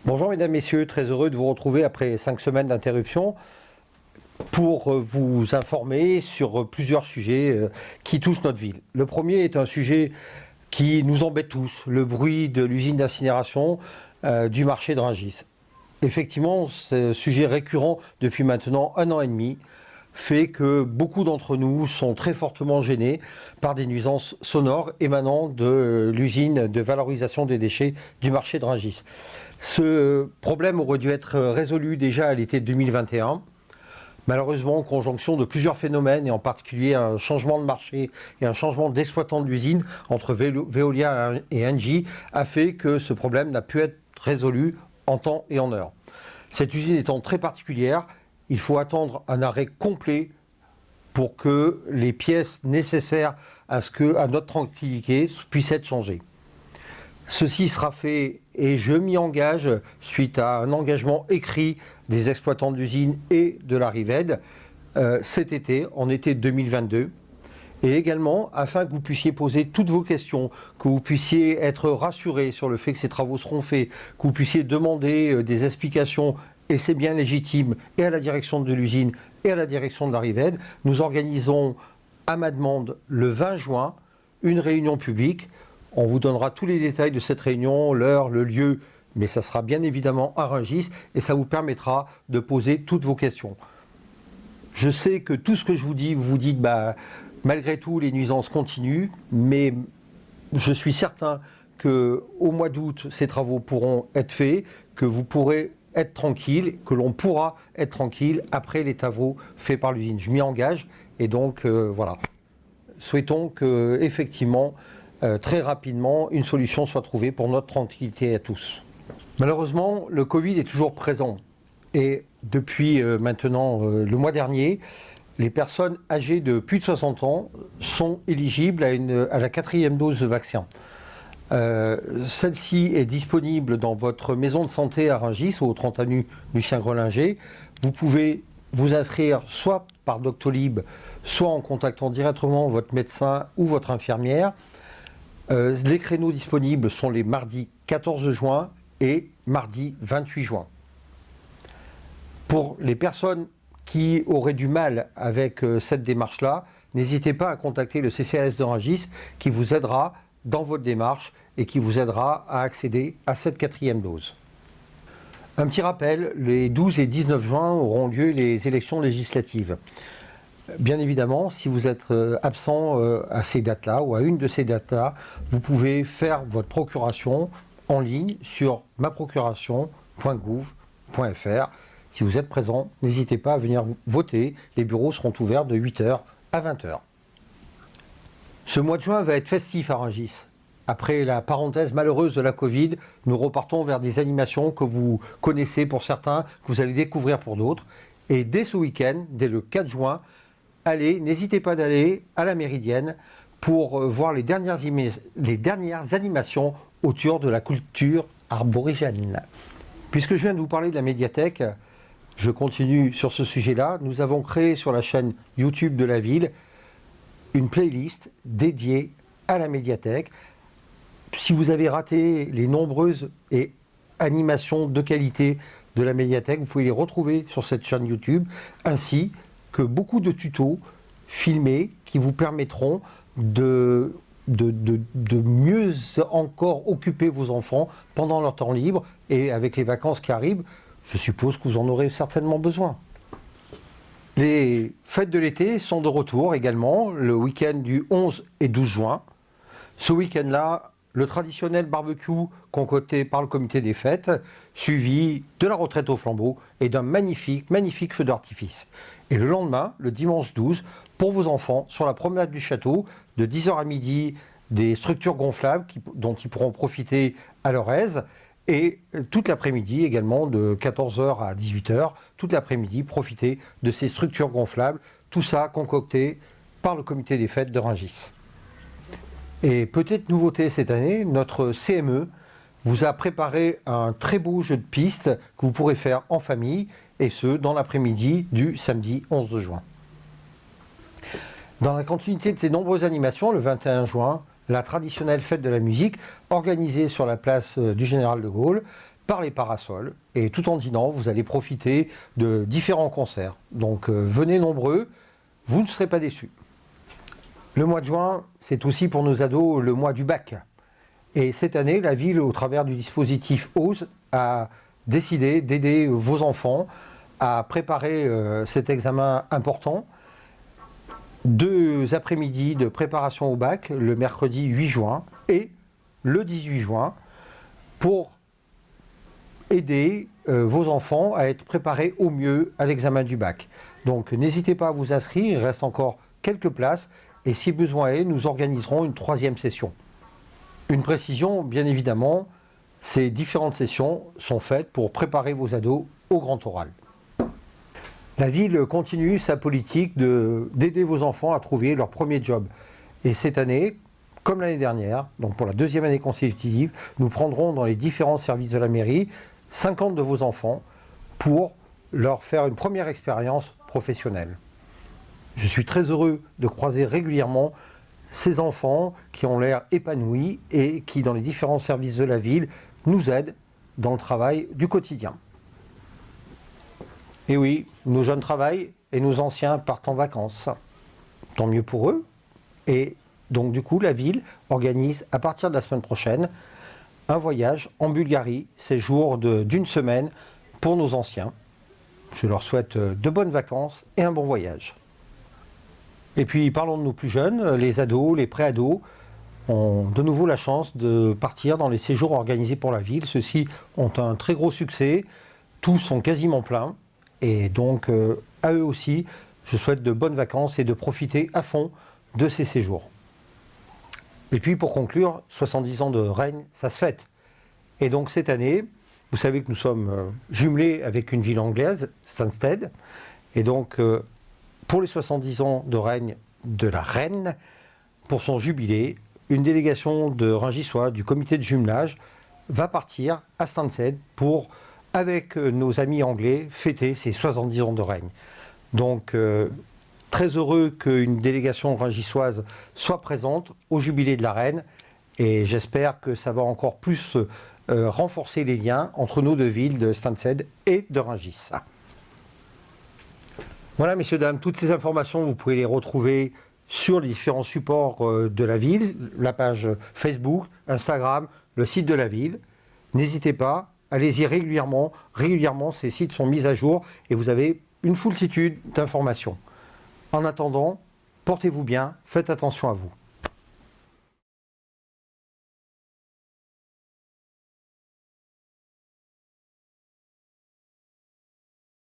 Bonjour mesdames, messieurs, très heureux de vous retrouver après 5 semaines d'interruption pour vous informer sur plusieurs sujets qui touchent notre ville. Le premier est un sujet qui nous embête tous, le bruit de l'usine d'incinération du marché de Rungis. Effectivement, ce sujet récurrent depuis maintenant 1 an et demi fait que beaucoup d'entre nous sont très fortement gênés par des nuisances sonores émanant de l'usine de valorisation des déchets du marché de Rungis. Ce problème aurait dû être résolu déjà à l'été 2021. Malheureusement, en conjonction de plusieurs phénomènes, et en particulier un changement de marché et un changement d'exploitant de l'usine entre Veolia et Engie, a fait que ce problème n'a pu être résolu en temps et en heure. Cette usine étant très particulière, il faut attendre un arrêt complet pour que les pièces nécessaires à notre tranquillité puissent être changées. Ceci sera fait et je m'y engage suite à un engagement écrit des exploitants de l'usine et de la Rived cet été, en été 2022. Et également, afin que vous puissiez poser toutes vos questions, que vous puissiez être rassurés sur le fait que ces travaux seront faits, que vous puissiez demander des explications, et c'est bien légitime, et à la direction de l'usine et à la direction de la Rived, nous organisons à ma demande le 20 juin une réunion publique. On vous donnera tous les détails de cette réunion, l'heure, le lieu, mais ça sera bien évidemment à Rungis et ça vous permettra de poser toutes vos questions. Je sais que tout ce que je vous dis, vous dites malgré tout les nuisances continuent, mais je suis certain qu'au mois d'août, ces travaux pourront être faits, que vous pourrez être tranquille, que l'on pourra être tranquille après les travaux faits par l'usine. Je m'y engage et donc voilà. Souhaitons que effectivement très rapidement une solution soit trouvée pour notre tranquillité à tous. Malheureusement, le Covid est toujours présent et depuis maintenant le mois dernier, les personnes âgées de plus de 60 ans sont éligibles à la 4e dose de vaccin. Celle-ci est disponible dans votre maison de santé à Rungis, au 30 avenue Lucien Grelinger. Vous pouvez vous inscrire soit par Doctolib, soit en contactant directement votre médecin ou votre infirmière. Les créneaux disponibles sont les mardis 14 juin et mardi 28 juin. Pour les personnes qui auraient du mal avec cette démarche-là, n'hésitez pas à contacter le CCAS de Rungis qui vous aidera dans votre démarche et qui vous aidera à accéder à cette 4e dose. Un petit rappel, les 12 et 19 juin auront lieu les élections législatives. Bien évidemment, si vous êtes absent à ces dates-là ou à une de ces dates-là, vous pouvez faire votre procuration en ligne sur maprocuration.gouv.fr. Si vous êtes présent, n'hésitez pas à venir voter. Les bureaux seront ouverts de 8h à 20h. Ce mois de juin va être festif à Rungis. Après la parenthèse malheureuse de la Covid, nous repartons vers des animations que vous connaissez pour certains, que vous allez découvrir pour d'autres. Et dès ce week-end, dès le 4 juin, n'hésitez pas d'aller à la Méridienne pour voir les dernières animations autour de la culture arborigène. Puisque je viens de vous parler de la médiathèque, je continue sur ce sujet-là. Nous avons créé sur la chaîne YouTube de la ville une playlist dédiée à la médiathèque. Si vous avez raté les nombreuses animations de qualité de la médiathèque, vous pouvez les retrouver sur cette chaîne YouTube, ainsi que beaucoup de tutos filmés qui vous permettront de mieux encore occuper vos enfants pendant leur temps libre et avec les vacances qui arrivent, je suppose que vous en aurez certainement besoin. Les fêtes de l'été sont de retour également, le week-end du 11 et 12 juin. Ce week-end-là, le traditionnel barbecue concocté par le comité des fêtes, suivi de la retraite au flambeau et d'un magnifique feu d'artifice. Et le lendemain, le dimanche 12, pour vos enfants, sur la promenade du château, de 10h à midi, des structures gonflables dont ils pourront profiter à leur aise. Et toute l'après-midi également, de 14h à 18h, toute l'après-midi, profitez de ces structures gonflables. Tout ça concocté par le comité des fêtes de Rungis. Et petite nouveauté cette année, notre CME vous a préparé un très beau jeu de piste que vous pourrez faire en famille, et ce, dans l'après-midi du samedi 11 juin. Dans la continuité de ces nombreuses animations, le 21 juin, la traditionnelle fête de la musique, organisée sur la place du Général de Gaulle par les parasols. Et tout en dînant, vous allez profiter de différents concerts. Donc venez nombreux, vous ne serez pas déçus. Le mois de juin, c'est aussi pour nos ados le mois du bac. Et cette année, la ville, au travers du dispositif OSE, a décidé d'aider vos enfants à préparer cet examen important. 2 après-midi de préparation au bac, le mercredi 8 juin et le 18 juin, pour aider vos enfants à être préparés au mieux à l'examen du bac. Donc n'hésitez pas à vous inscrire, il reste encore quelques places et si besoin est, nous organiserons une 3e session. Une précision, bien évidemment, ces différentes sessions sont faites pour préparer vos ados au grand oral. La ville continue sa politique d'aider vos enfants à trouver leur premier job. Et cette année, comme l'année dernière, donc pour la 2e année consécutive, nous prendrons dans les différents services de la mairie 50 de vos enfants pour leur faire une première expérience professionnelle. Je suis très heureux de croiser régulièrement ces enfants qui ont l'air épanouis et qui, dans les différents services de la ville, nous aident dans le travail du quotidien. Et oui, nos jeunes travaillent et nos anciens partent en vacances. Tant mieux pour eux. Et donc du coup, la ville organise à partir de la semaine prochaine un voyage en Bulgarie, séjour d'une semaine pour nos anciens. Je leur souhaite de bonnes vacances et un bon voyage. Et puis parlons de nos plus jeunes, les ados, les pré-ados ont de nouveau la chance de partir dans les séjours organisés pour la ville. Ceux-ci ont un très gros succès, tous sont quasiment pleins. Et donc à eux aussi, je souhaite de bonnes vacances et de profiter à fond de ces séjours. Et puis pour conclure, 70 ans de règne, ça se fête. Et donc cette année, vous savez que nous sommes jumelés avec une ville anglaise, Stansted. Et donc pour les 70 ans de règne de la reine, pour son jubilé, une délégation de Rungis-sois, du comité de jumelage, va partir à Stansted pour, avec nos amis anglais, fêter ces 70 ans de règne. Donc très heureux qu'une délégation rungissoise soit présente au jubilé de la reine et j'espère que ça va encore plus renforcer les liens entre nos 2 villes de Stansted et de Rungis. Voilà, messieurs, dames, toutes ces informations, vous pouvez les retrouver sur les différents supports de la ville, la page Facebook, Instagram, le site de la ville. N'hésitez pas, allez-y régulièrement. Régulièrement, ces sites sont mis à jour et vous avez une foultitude d'informations. En attendant, portez-vous bien, faites attention à vous.